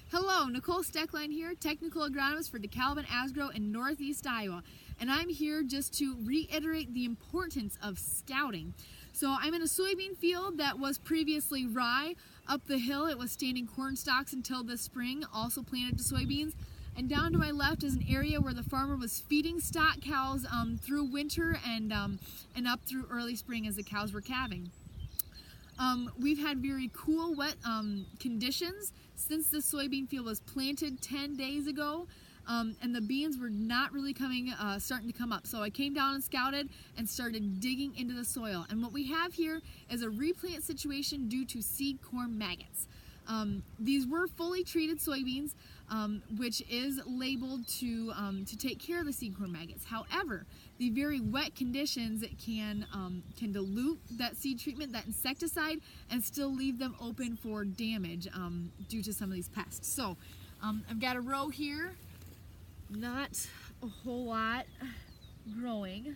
Hello, Nicole Steckline here, technical agronomist for DeKalb and Asgrow in Northeast Iowa, and I'm here just to reiterate the importance of scouting. So I'm in a soybean field that was previously rye. Up the hill it was standing corn stalks until this spring, also planted to soybeans. And down to my left is an area where the farmer was feeding stock cows through winter and up through early spring as the cows were calving. We've had very cool, wet conditions since the soybean field was planted 10 days ago, and the beans were not really starting to come up. So I came down and scouted and started digging into the soil. And what we have here is a replant situation due to seed corn maggots. These were fully treated soybeans, which is labeled to take care of the seed corn maggots. However, the very wet conditions can dilute that seed treatment, that insecticide, and still leave them open for damage due to some of these pests. So I've got a row here, not a whole lot growing.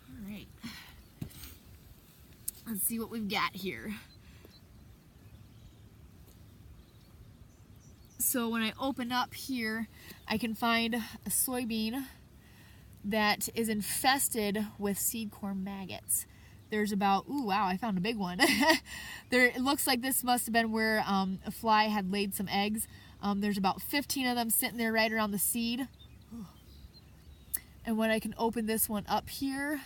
All right, let's see what we've got here. So when I open up here, I can find a soybean that is infested with seed corn maggots. There's about, ooh, wow, I found a big one. It looks like this must have been where a fly had laid some eggs. There's about 15 of them sitting there right around the seed. And when I can open this one up here,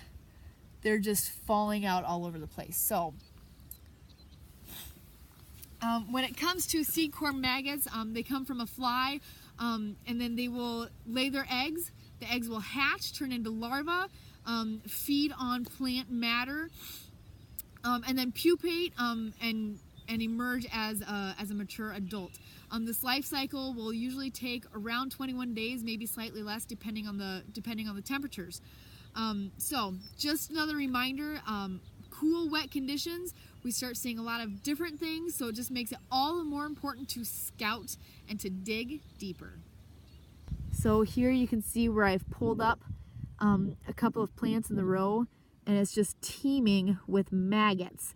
they're just falling out all over the place. So when it comes to seed corn maggots, they come from a fly, and then they will lay their eggs. The eggs will hatch, turn into larvae, feed on plant matter, and then pupate and emerge as a mature adult. This life cycle will usually take around 21 days, maybe slightly less, depending on the temperatures. So just another reminder. Cool, wet conditions, we start seeing a lot of different things, so it just makes it all the more important to scout and to dig deeper. So here you can see where I've pulled up a couple of plants in the row, and it's just teeming with maggots.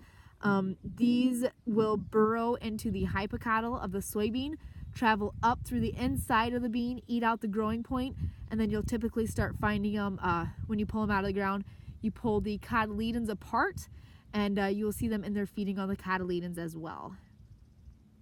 These will burrow into the hypocotyl of the soybean, travel up through the inside of the bean, eat out the growing point, and then you'll typically start finding them when you pull them out of the ground. You pull the cotyledons apart, and you will see them in there feeding on the cotyledons as well.